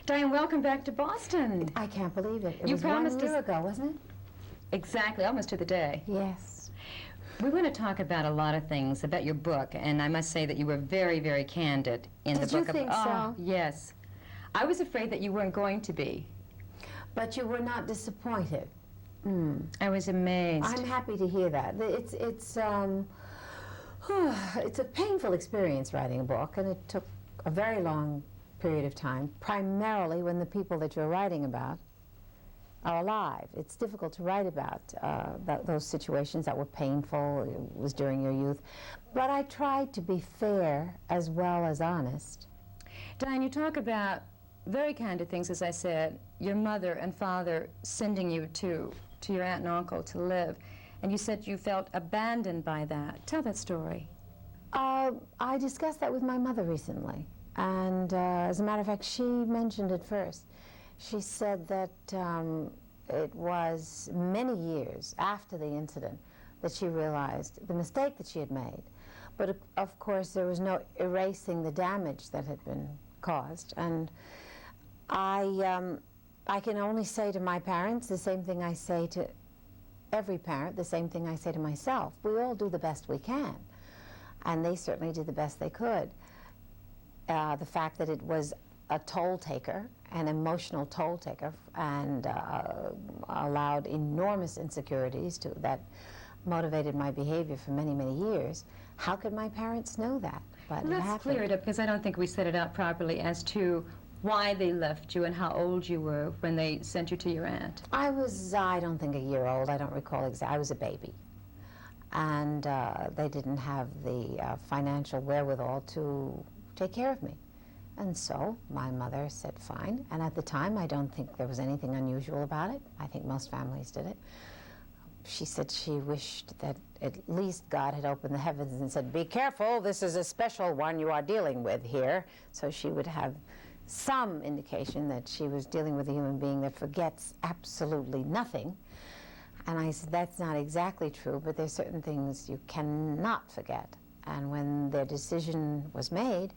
Diane, welcome back to Boston. I can't believe it. It You was promised 1 year ago, wasn't it? Exactly, almost to the day. Yes. We want to talk about a lot of things, about your book, and I must say that you were very, very candid in the book. Did you think so? Yes. I was afraid that you weren't going to be. But you were not disappointed. I was amazed. I'm happy to hear that. It's a painful experience writing a book, and it took a very long period of time, primarily when the people that you're writing about are alive. It's difficult to write about those situations that were painful. It was during your youth. But I tried to be fair as well as honest. Diane, you talk about very candid things, as I said, your mother and father sending you to your aunt and uncle to live, and you said you felt abandoned by that. Tell that story. I discussed that with my mother recently, and as a matter of fact, she mentioned it first. She said that it was many years after the incident that she realized the mistake that she had made. But of course, there was no erasing the damage that had been caused. And I can only say to my parents the same thing I say to every parent, the same thing I say to myself. We all do the best we can. And they certainly did the best they could. The fact that it was a toll taker, an emotional toll taker, and allowed enormous insecurities that motivated my behavior for many, many years. How could my parents know that? But let's clear it up, because I don't think we set it out properly as to why they left you and how old you were when they sent you to your aunt. I was, I don't think, a year old. I don't recall exactly. I was a baby. And they didn't have the financial wherewithal to take care of me. And so my mother said, fine. And at the time, I don't think there was anything unusual about it. I think most families did it. She said she wished that at least God had opened the heavens and said, be careful, this is a special one you are dealing with here. So she would have some indication that she was dealing with a human being that forgets absolutely nothing. And I said, that's not exactly true, but there's certain things you cannot forget. And when their decision was made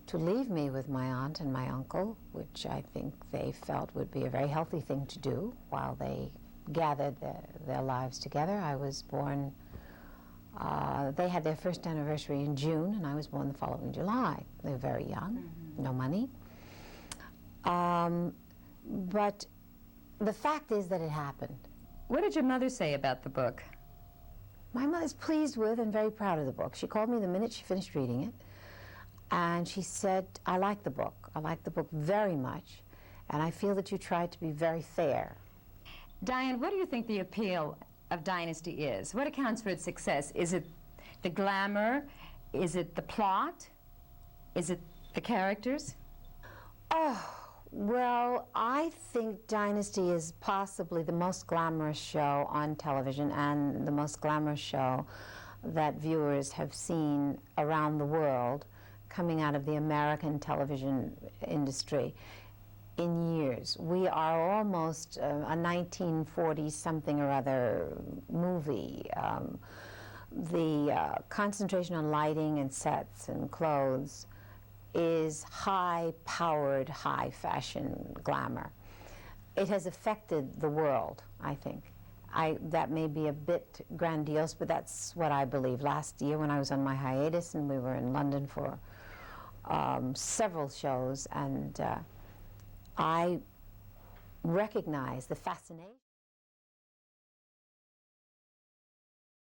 to leave me with my aunt and my uncle, which I think they felt would be a very healthy thing to do while they gathered their lives together. I was born, they had their first anniversary in June, and I was born the following July. They were very young, no money. But the fact is that it happened. What did your mother say about the book? My mother's pleased with and very proud of the book. She called me the minute she finished reading it, and she said, I like the book. I like the book very much, and I feel that you tried to be very fair. Diane, what do you think the appeal of Dynasty is? What accounts for its success? Is it the glamour? Is it the plot? Is it the characters? Oh, well, I think Dynasty is possibly the most glamorous show on television and the most glamorous show that viewers have seen around the world coming out of the American television industry in years. We are almost a 1940-something or other movie. The concentration on lighting and sets and clothes is high-powered, high-fashion glamour. It has affected the world, I think. That may be a bit grandiose, but that's what I believe. Last year when I was on my hiatus and we were in London for several shows, and I recognized the fascination